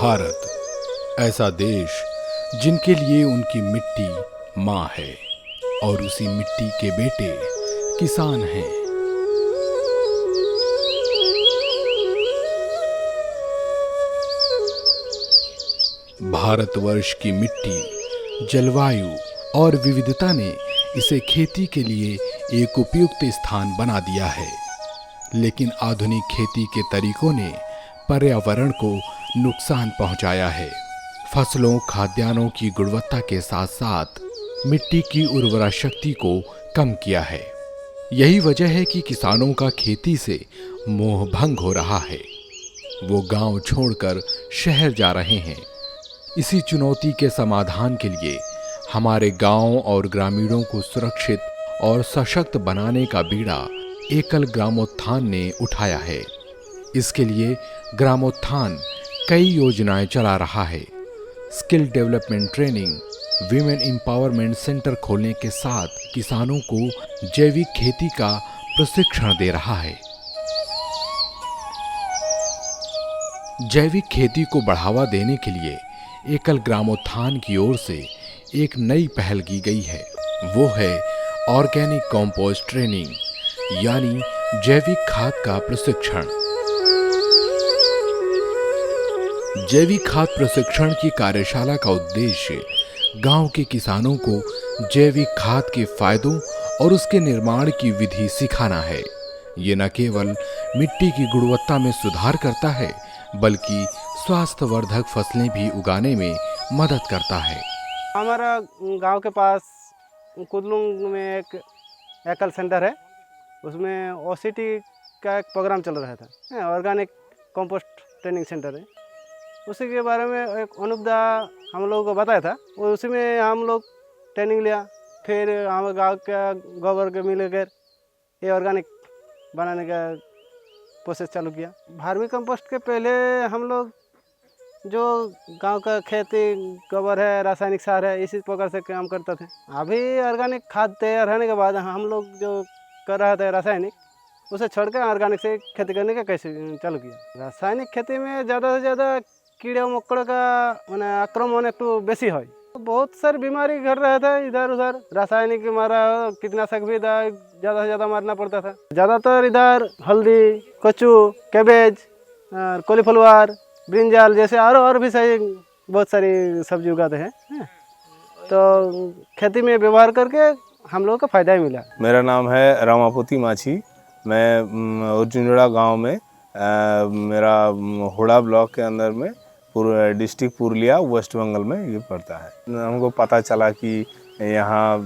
भारत ऐसा देश जिनके लिए उनकी मिट्टी माँ है और उसी मिट्टी के बेटे किसान हैं। भारतवर्ष की मिट्टी, जलवायु और विविधता ने इसे खेती के लिए एक उपयुक्त स्थान बना दिया है, लेकिन आधुनिक खेती के तरीकों ने पर्यावरण को नुकसान पहुंचाया है। फसलों, खाद्यान्नों की गुणवत्ता के साथ साथ मिट्टी की उर्वरा शक्ति को कम किया है। यही वजह है कि किसानों का खेती से मोह भंग हो रहा है। वो गांव छोड़कर शहर जा रहे हैं। इसी चुनौती के समाधान के लिए हमारे गांव और ग्रामीणों को सुरक्षित और सशक्त बनाने का बीड़ा एकल ग्रामोत्थान ने उठाया है। इसके लिए ग्रामोत्थान कई योजनाएं चला रहा है। Skill development training, women empowerment centre खोलने के साथ किसानों को जैविक खेती का प्रशिक्षण दे रहा है। जैविक खेती को बढ़ावा देने के लिए एकल ग्रामोत्थान की ओर से एक नई पहल की गई है। वो है ऑर्गेनिक कंपोस्ट ट्रेनिंग, यानी जैविक खाद का प्रशिक्षण। जैविक खाद प्रशिक्षण की कार्यशाला का उद्देश्य गांव के किसानों को जैविक खाद के फायदों और उसके निर्माण की विधि सिखाना है। ये न केवल मिट्टी की गुणवत्ता में सुधार करता है, बल्कि स्वास्थ्यवर्धक फसलें भी उगाने में मदद करता है। हमारा गांव के पास कुदलुंग में एक एकल सेंटर है। उसमें ओसीटी का एक प्रोग्राम चल रहा था, ऑर्गेनिक कंपोस्ट ट्रेनिंग सेंटर है। उसी के बारे में एक अनुपदा हम लोगों को बताया था। वो उसी में हम लोग ट्रेनिंग लिया। फिर हम गांव का गोबर के मिलकर ये ऑर्गेनिक बनाने का प्रोसेस चालू किया। वर्मी कंपोस्ट के पहले हम लोग जो गांव का खेती गोबर है, रासायनिक सार है, इसी प्रकार से काम करते थे। अभी ऑर्गेनिक खाद तैयार होने के बाद हम लोग जो कर रहा था रासायनिक, उसे छोड़कर ऑर्गेनिक से खेती करने का कैसे चालू किया। रासायनिक खेती में ज़्यादा से ज़्यादा कीड़े मकोड़े का मैंने आक्रमण एक तो बेसी है। बहुत सारी बीमारी घर रहा था इधर उधर। रासायनिक मारा, कीटनाशक भी ज़्यादा से ज़्यादा मारना पड़ता था। ज़्यादातर इधर हल्दी, कचू, कैबेज, कॉलीफ्लावर, ब्रिंजल जैसे और भी सही बहुत सारी सब्जी उगाते हैं। तो खेती में व्यवहार करके हम लोगों को फ़ायदा ही मिला। मेरा नाम है रामापति माछी। मैं अर्जुनजोड़ा गांव में मेरा हुड़ा ब्लॉक के अंदर में डिस्ट्रिक्ट पुरुलिया वेस्ट बंगाल में ये पड़ता है। हमको पता चला कि यहाँ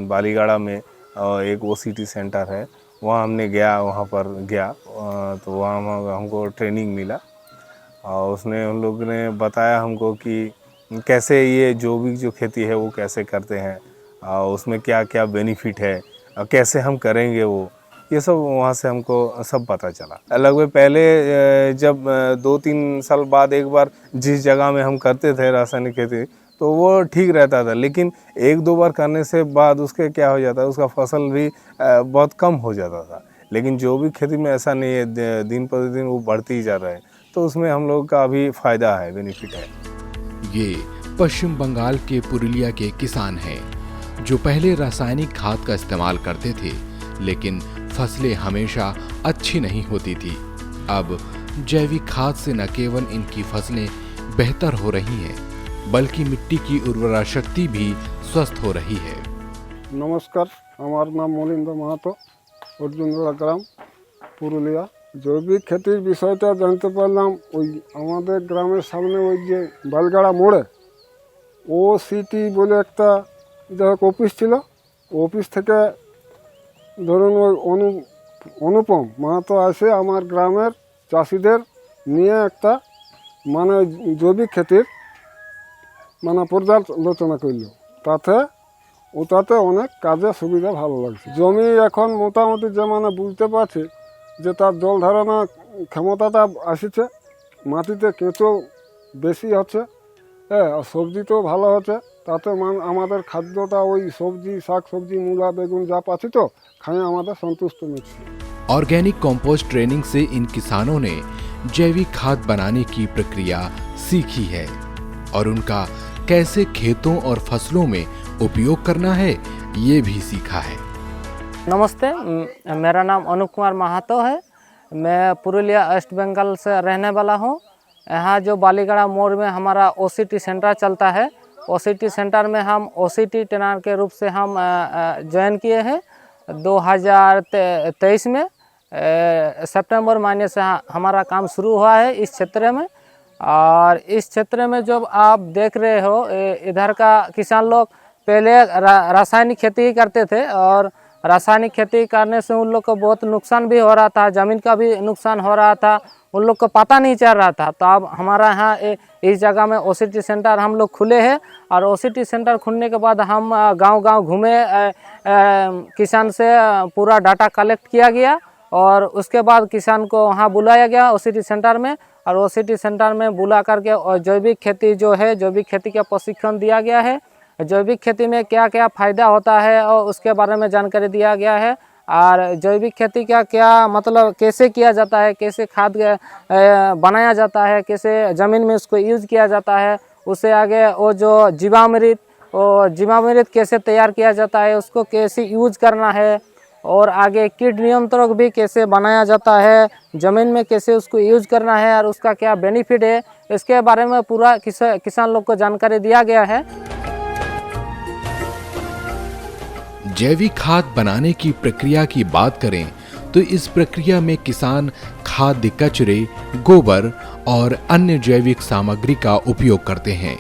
बालीगाड़ा में एक ओसीटी सेंटर है। वहाँ हमने वहाँ पर गया तो वहाँ हमको ट्रेनिंग मिला और उसने उन लोगों ने बताया हमको कि कैसे ये जो खेती है वो कैसे करते हैं और उसमें क्या क्या बेनिफिट है और कैसे हम करेंगे वो, ये सब वहाँ से हमको सब पता चला। लगभग पहले जब 2-3 साल बाद एक बार जिस जगह में हम करते थे रासायनिक खेती तो वो ठीक रहता था, लेकिन 1-2 बार करने से बाद उसके क्या हो जाता है, उसका फसल भी बहुत कम हो जाता था। लेकिन जो भी खेती में ऐसा नहीं है, दिन प्रतिदिन वो बढ़ती ही जा रहा है, तो उसमें हम लोग का भी फायदा है, बेनिफिट है। ये पश्चिम बंगाल के पुरुलिया के किसान हैं, जो पहले रासायनिक खाद का इस्तेमाल करते थे, लेकिन फसलें हमेशा अच्छी नहीं होती थी। अब जैविक खाद से न केवल इनकी फसलें बेहतर हो रही हैं, बल्कि मिट्टी की उर्वरा शक्ति भी स्वस्थ हो रही है। नमस्कार, हमारा नाम मलिंद्र महतो, अर्जुनजोड़ा ग्राम, पुरुलिया। जैविक खेतिर विषयटा जानते पारलाम ওই আমাদের গ্রামের সামনে ওই যে বালগাড়া মোড়ে ওসিটি বলে একটা অফিস ছিল। অফিস থেকে ধরুন ওই অনুপম মাহাতো আসে আমার গ্রামের চাষিদের নিয়ে একটা মানে জৈবিক ক্ষেতির মানে পর্যালোচনা করল। ওটাতে অনেক কাজে সুবিধা ভালো লাগছে। জমি এখন মোটামুটি যে মানে বুঝতে পারছি যে তার জল ধারণা ক্ষমতাটা আসছে, মাটিতে কেঁচো বেশি হচ্ছে, হ্যাঁ, আর সবজিতেও ভালো হচ্ছে। তাতে আমাদের খাদ্যটা ওই সবজি, শাক সবজি, মূলা, বেগুন যা পাচ্ছি তো খাই আমাদের সন্তুষ্ট মিলছে। ऑर्गेनिक कंपोस्ट ट्रेनिंग से इन किसानों ने जैविक खाद बनाने की प्रक्रिया सीखी है और उनका कैसे खेतों और फसलों में उपयोग करना है ये भी सीखा है। नमस्ते, मेरा नाम अनुप कुमार महातो है। मैं पुरुलिया वेस्ट बंगाल से रहने वाला हूँ। यहाँ जो बालीगड़ा मोड़ में हमारा OCT सेंटर चलता है, OCT सेंटर में हम OCT ट्रेनर के रूप से हम ज्वाइन किए हैं 2023 में। सितंबर महीने से हमारा काम शुरू हुआ है इस क्षेत्र में। और इस क्षेत्र में जब आप देख रहे हो, इधर का किसान लोग पहले रासायनिक खेती करते थे और रासायनिक खेती करने से उन लोग को बहुत नुकसान भी हो रहा था, ज़मीन का भी नुकसान हो रहा था, उन लोग को पता नहीं चल रहा था। तो अब हमारा यहाँ इस जगह में OCT सेंटर हम लोग खुले हैं और OCT सेंटर खुलने के बाद हम गांव-गांव घूमे, किसान से पूरा डाटा कलेक्ट किया गया और उसके बाद किसान को वहाँ बुलाया गया OCT सेंटर में और OCT सेंटर में बुला करके और जैविक खेती जो है, जैविक खेती का प्रशिक्षण दिया गया है। जैविक खेती में क्या क्या फ़ायदा होता है और उसके बारे में जानकारी दिया गया है और जैविक खेती का क्या मतलब कैसे किया जाता है, कैसे खाद बनाया जाता है, कैसे ज़मीन में उसको यूज़ किया जाता है। उससे आगे वो जो जीवामृत कैसे तैयार किया जाता है, उसको कैसे यूज़ करना है और आगे कीट नियंत्रक भी कैसे बनाया जाता है, ज़मीन में कैसे उसको यूज़ करना है और उसका क्या बेनिफिट है, इसके बारे में पूरा किसान लोग को जानकारी दिया गया है। जैविक खाद बनाने की प्रक्रिया की बात करें तो इस प्रक्रिया में किसान खाद्य कचरे, गोबर और अन्य जैविक सामग्री का उपयोग करते हैं।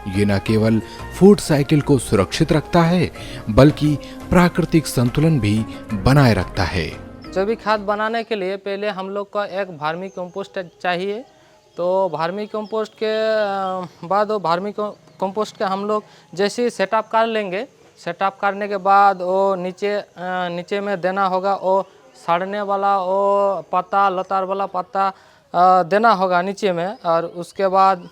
ये न केवल फूड साइकिल को सुरक्षित रखता है बल्कि प्राकृतिक संतुलन भी बनाए रखता है। जैविक खाद बनाने के लिए पहले हम लोग का एक वर्मी कंपोस्ट चाहिए। तो वर्मी कंपोस्ट के बाद वो वर्मी कंपोस्ट का हम लोग जैसे ही सेटअप कर लेंगे, सेटअप करने के बाद वो नीचे में देना होगा। वो सड़ने वाला वो पत्ता, लतार वाला पत्ता देना होगा नीचे में और उसके बाद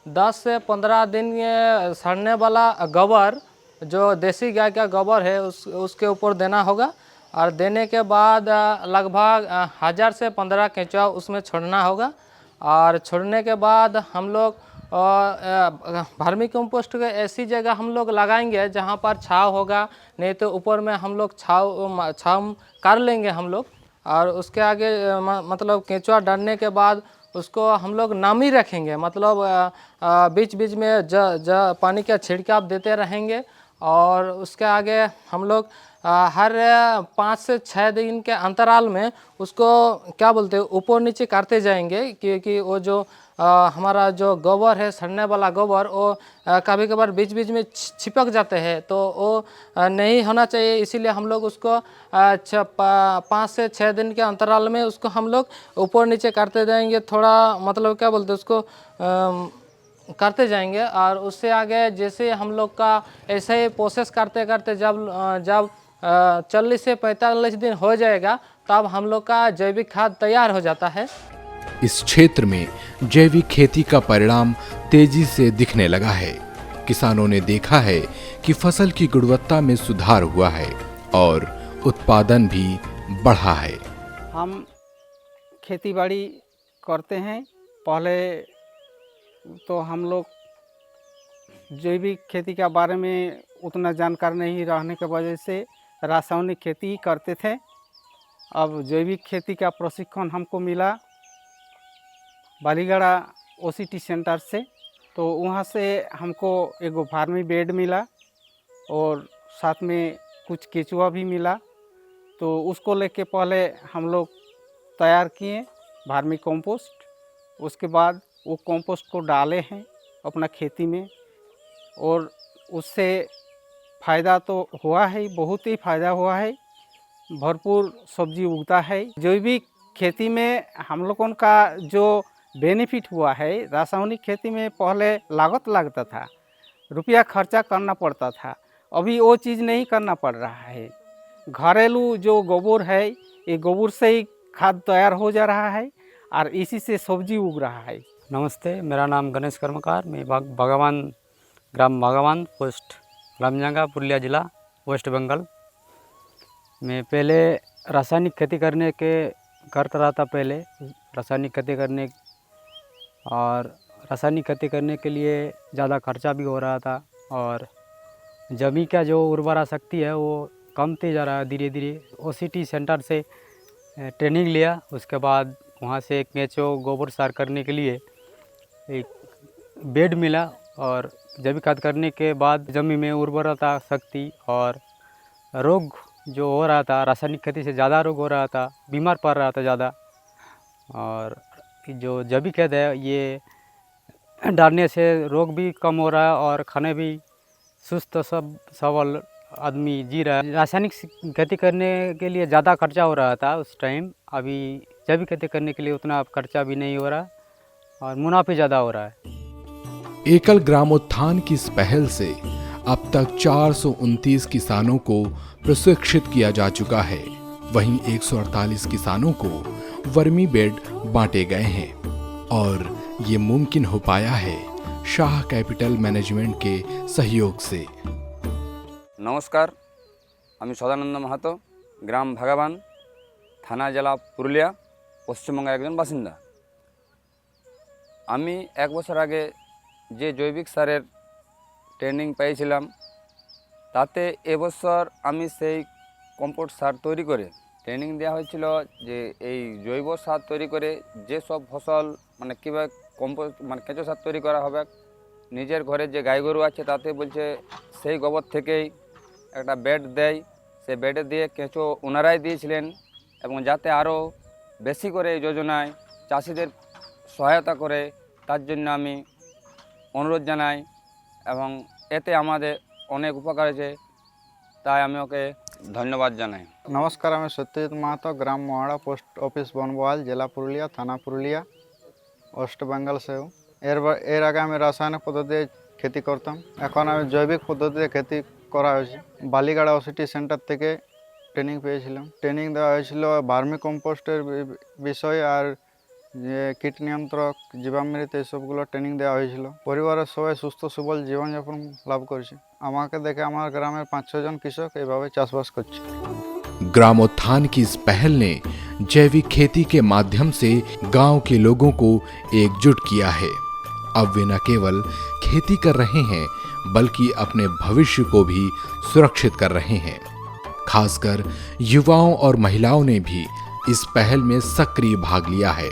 10 से 15 दिन ये सड़ने वाला गोबर, जो देसी गाय का गोबर है, उसके ऊपर देना होगा और देने के बाद लगभग 1000 से 15 केंचुआ उसमें छोड़ना होगा। और छोड़ने के बाद हम लोग वर्मी कंपोस्ट को ऐसी जगह हम लोग लगाएंगे जहाँ पर छाँव होगा, नहीं तो ऊपर में हम लोग छाँव कर लेंगे हम लोग। और उसके आगे मतलब केंचुआ डालने के बाद उसको हम लोग नामी रखेंगे, मतलब बीच बीच में पानी का छिड़काव देते रहेंगे। और उसके आगे हम लोग हर 5 से 6 दिन के अंतराल में उसको क्या बोलते हैं ऊपर नीचे करते जाएंगे, क्योंकि वो जो हमारा जो गोबर है, सड़ने वाला गोबर, वो कभी कभार बीच बीच में चिपक जाते हैं, तो वो नहीं होना चाहिए। इसीलिए हम लोग उसको 5 से 6 दिन के अंतराल में उसको हम लोग ऊपर नीचे करते जाएंगे, थोड़ा मतलब क्या बोलते हैं उसको करते जाएंगे। और उससे आगे जैसे हम लोग का ऐसे ही प्रोसेस करते करते जब 40 से 45 दिन हो जाएगा तब हम लोग का जैविक खाद तैयार हो जाता है। इस क्षेत्र में जैविक खेती का परिणाम तेजी से दिखने लगा है। किसानों ने देखा है कि फसल की गुणवत्ता में सुधार हुआ है और उत्पादन भी बढ़ा है। हम खेतीबाड़ी करते हैं। पहले तो हम लोग जैविक खेती के बारे में उतना जानकार नहीं रहने की वजह से रासायनिक खेती ही करते थे। अब जैविक खेती का प्रशिक्षण हमको मिला बालीगड़ा OCT सेंटर से, तो वहाँ से हमको एगो फार्मी बेड मिला और साथ में कुछ केचुआ भी मिला। तो उसको लेके पहले हम लोग तैयार किए फार्मी कंपोस्ट। उसके बाद वो कंपोस्ट को डाले हैं अपना खेती में और उससे फ़ायदा तो हुआ है, बहुत ही फ़ायदा हुआ है, भरपूर सब्जी उगता है। जैविक खेती में हम लोगों का जो बेनिफिट हुआ है, रासायनिक खेती में पहले लागत लगता था, रुपया खर्चा करना पड़ता था, अभी वो चीज़ नहीं करना पड़ रहा है। घरेलू जो गोबर है, ये गोबर से ही खाद तैयार हो जा रहा है और इसी से सब्जी उग रहा है। नमस्ते, मेरा नाम गणेश कर्मकार, मैं भगवान ग्राम भगवान पोस्ट रामजंगा, पुरुलिया जिला, वेस्ट बंगाल। मैं पहले रासायनिक खेती करता रहा था, पहले रासायनिक खेती करने और रासायनिक खेती करने के लिए ज़्यादा खर्चा भी हो रहा था और जमीन का जो उर्वरा शक्ति है वो कमते जा रहा है धीरे धीरे। ओसीटी सेंटर से ट्रेनिंग लिया, उसके बाद वहाँ से केंचो गोबर सार करने के लिए एक बेड मिला और जैविक खाद करने के बाद जमीन में उर्वरता शक्ति और रोग जो हो रहा था, रासायनिक खेती से ज़्यादा रोग हो रहा था, बीमार पड़ रहा था ज़्यादा। और जो जैविक खाद है ये डालने से रोग भी कम हो रहा है और खाने भी सुस्त सबल आदमी जी रहा है। रासायनिक खेती करने के लिए ज़्यादा खर्चा हो रहा था उस टाइम, अभी जैविक खेती करने के लिए उतना खर्चा भी नहीं हो रहा और मुनाफे ज़्यादा हो रहा है। एकल ग्रामोत्थान की इस पहल से अब तक 429 किसानों को प्रशिक्षित किया जा चुका है। वहीं 148 किसानों को वर्मी बेड बांटे गए हैं और ये मुमकिन हो पाया है शाह कैपिटल मैनेजमेंट के सहयोग से। नमस्कार, আমি সদানন্দ মাহাতো, গ্রাম ভাগাবান, থানা জেলা পুরুলিয়া, পশ্চিমবঙ্গের একজন বাসিন্দা। আমি এক বছর আগে যে জৈবিক সারের ট্রেনিং পেয়েছিলাম তাতে এবছর আমি সেই কম্পোস্ট সার তৈরি করে ট্রেনিং দেওয়া হয়েছিল যে এই জৈব সার তৈরি করে যে সব ফসল মানে কীভাবে কম্পোস্ট মানে কেঁচো সার তৈরি করা হবে। নিজের ঘরে যে গাই গরু আছে তাতে বলছে সেই গোবর থেকেই একটা বেড দেয়, সেই বেডে দিয়ে কেঁচো ওনারাই দিয়েছিলেন এবং যাতে আরও বেশি করে এই যোজনায় চাষিদের সহায়তা করে তার জন্য আমি অনুরোধ জানাই এবং এতে আমাদের অনেক উপকার হয়েছে, তাই আমি ওকে ধন্যবাদ জানাই। नमस्कार, আমি সত্যজিৎ মাহাতো, গ্রাম মহাড়া, পোস্ট অফিস বনবহাল, জেলা পুরুলিয়া, থানা পুরুলিয়া, ওয়েস্ট বেঙ্গল से हूँ। এর আগে আমি রাসায়নিক পদ্ধতিতে खेती করতাম, এখন আমি জৈবিক পদ্ধতিতে खेती করা হয়েছে। বালিগাড়া ওসিটি সেন্টার থেকে ট্রেনিং পেয়েছিলাম। ট্রেনিং দেওয়া হয়েছিল ভার্মি কম্পোস্টের বিষয়ে আর যে কীট নিয়ন্ত্রক, জীবামৃত এইসবগুলো ট্রেনিং দেওয়া হয়েছিল। পরিবারের সবাই সুস্থ সবল জীবনযাপন লাভ করেছে। আমাকে দেখে আমার গ্রামের 5-6 জন কৃষক এইভাবে চাষবাস করছে। ग्रामोत्थान की इस पहल ने जैविक खेती के माध्यम से गांव के लोगों को एकजुट किया है। अब वे न केवल खेती कर रहे हैं बल्कि अपने भविष्य को भी सुरक्षित कर रहे हैं। खासकर युवाओं और महिलाओं ने भी इस पहल में सक्रिय भाग लिया है।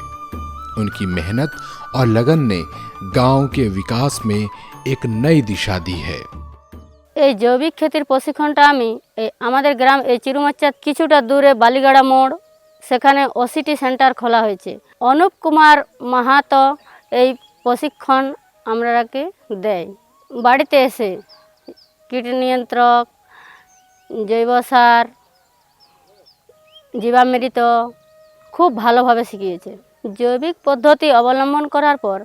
उनकी मेहनत और लगन ने गांव के विकास में एक नई दिशा दी है। এই জৈবিক ক্ষেতির প্রশিক্ষণটা আমি আমাদের গ্রাম এই চিরুমাচার কিছুটা দূরে বালিগাড়া মোড়, সেখানে ওসিটি সেন্টার খোলা হয়েছে। অনুপ কুমার মাহাতো এই প্রশিক্ষণ আমরাকে দেয়। বাড়িতে এসে কীট নিয়ন্ত্রক, জৈব সার, জীবামৃত খুব ভালোভাবে শিখিয়েছে। জৈবিক পদ্ধতি অবলম্বন করার পর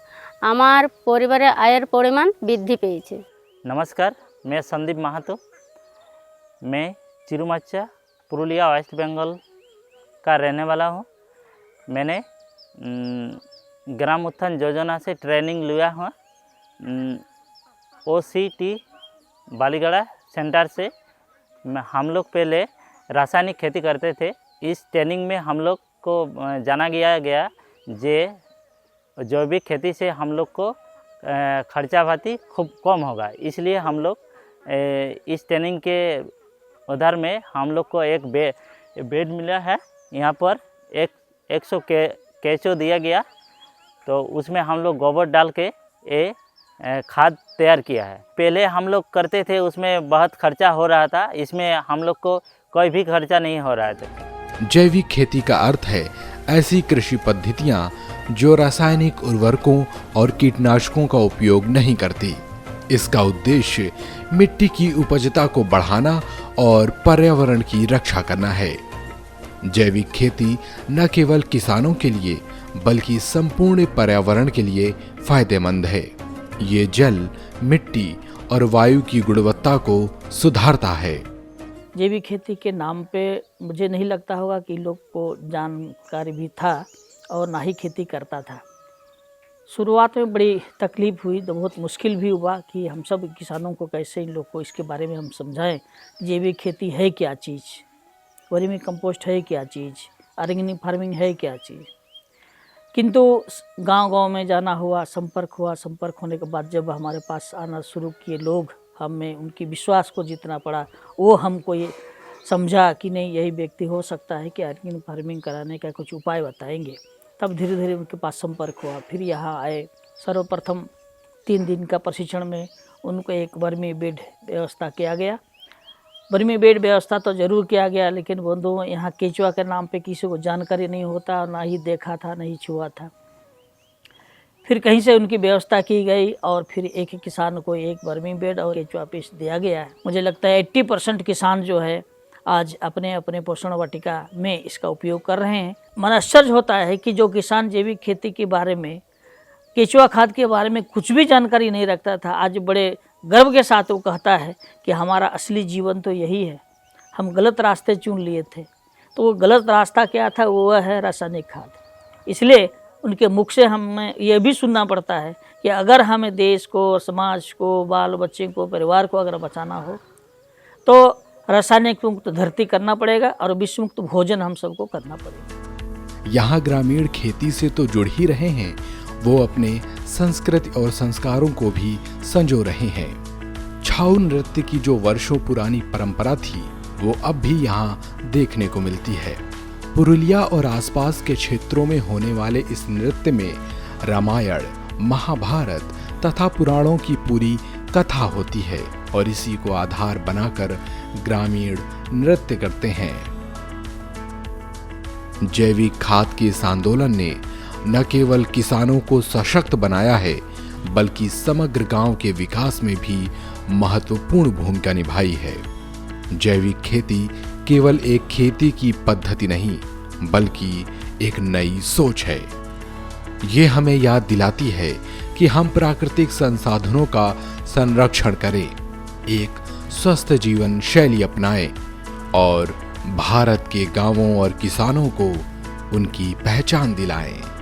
আমার পরিবারের আয়ের পরিমাণ বৃদ্ধি পেয়েছে। नमस्कार, मैं संदीप महातो, मैं चिरुमाचा, पुरुलिया, वेस्ट बंगाल का रहने वाला हूँ। मैंने ग्राम उत्थान योजना से ट्रेनिंग लिया हुआ OCT बालीगड़ा सेंटर से। हम लोग पहले रासायनिक खेती करते थे। इस ट्रेनिंग में हम लोग को जाना गया जे जैविक खेती से हम लोग को खर्चा पाती खूब कम होगा, इसलिए हम लोग इस ट्रेनिंग के उधर में हम लोग को एक बेड मिला है। यहाँ पर 100 केचो दिया गया, तो उसमें हम लोग गोबर डाल के खाद तैयार किया है। पहले हम लोग करते थे उसमें बहुत खर्चा हो रहा था, इसमें हम लोग को कोई भी खर्चा नहीं हो रहा था। जैविक खेती का अर्थ है ऐसी कृषि पद्धतियां जो रासायनिक उर्वरकों और कीटनाशकों का उपयोग नहीं करती। इसका उद्देश्य मिट्टी की उपजता को बढ़ाना और पर्यावरण की रक्षा करना है। जैविक खेती न केवल किसानों के लिए बल्कि संपूर्ण पर्यावरण के लिए फायदेमंद है। ये जल, मिट्टी और वायु की गुणवत्ता को सुधारता है। जैविक खेती के नाम पे मुझे नहीं लगता होगा कि लोग को जानकारी भी था और ना ही खेती करता था। शुरुआत में बड़ी तकलीफ़ हुई, तो बहुत मुश्किल भी हुआ कि हम सब किसानों को कैसे इन लोग को इसके बारे में हम समझाएं। जैविक खेती है क्या चीज़, वर्मी कंपोस्ट है क्या चीज़, ऑर्गेनिक फार्मिंग है क्या चीज़। किंतु गांव-गांव में जाना हुआ, संपर्क होने के बाद जब हमारे पास आना शुरू किए लोग, हमें उनकी विश्वास को जीतना पड़ा। वो हमको ये समझा कि नहीं, यही व्यक्ति हो सकता है कि ऑर्गेनिक फार्मिंग कराने का कुछ उपाय बताएंगे। तब धीरे धीरे उनके पास संपर्क हुआ, फिर यहाँ आए। सर्वप्रथम 3 दिन का प्रशिक्षण में उनको एक वर्मी बेड व्यवस्था किया गया। वर्मी बेड व्यवस्था तो ज़रूर किया गया, लेकिन बंधुओं यहाँ केचुआ के नाम पे किसी को जानकारी नहीं होता और ना ही देखा था, नहीं छुआ था। फिर कहीं से उनकी व्यवस्था की गई और फिर एक किसान को एक वर्मी बेड और केचुआ पीस दिया गया है। मुझे लगता है 80% किसान जो है आज अपने अपने पोषण वाटिका में इसका उपयोग कर रहे हैं। मन आश्चर्य होता है कि जो किसान जैविक खेती के बारे में, केचुआ खाद के बारे में कुछ भी जानकारी नहीं रखता था, आज बड़े गर्व के साथ वो कहता है कि हमारा असली जीवन तो यही है, हम गलत रास्ते चुन लिए थे। तो वो गलत रास्ता क्या था? वो है रासायनिक खाद। इसलिए उनके मुख से हमें यह भी सुनना पड़ता है कि अगर हमें देश को, समाज को, बाल बच्चे को, परिवार को अगर बचाना हो तो रासायनिक मुक्त धरती करना पड़ेगा और विष मुक्त भोजन हम सबको करना पड़ेगा। यहाँ ग्रामीण खेती से तो जुड़ ही रहे हैं, वो अपने संस्कृति और संस्कारों को भी संजो रहे हैं। छाऊ नृत्य की जो वर्षों पुरानी परंपरा थी, वो अब भी यहाँ देखने को मिलती है। पुरुलिया और आसपास के क्षेत्रों में होने वाले इस नृत्य में रामायण, महाभारत तथा पुराणों की पूरी कथा होती है और इसी को आधार बनाकर ग्रामीण नृत्य करते हैं। जैविक खाद के इस आंदोलन ने न केवल किसानों को सशक्त बनाया है, बल्कि समग्र गांव के विकास में भी महत्वपूर्ण भूमिका निभाई है। जैविक खेती केवल एक खेती की पद्धति नहीं, बल्कि एक नई सोच है। ये हमें याद दिलाती है कि हम प्राकृतिक संसाधनों का संरक्षण करें, एक स्वस्थ जीवन शैली अपनाएं और भारत के गांवों और किसानों को उनकी पहचान दिलाएं।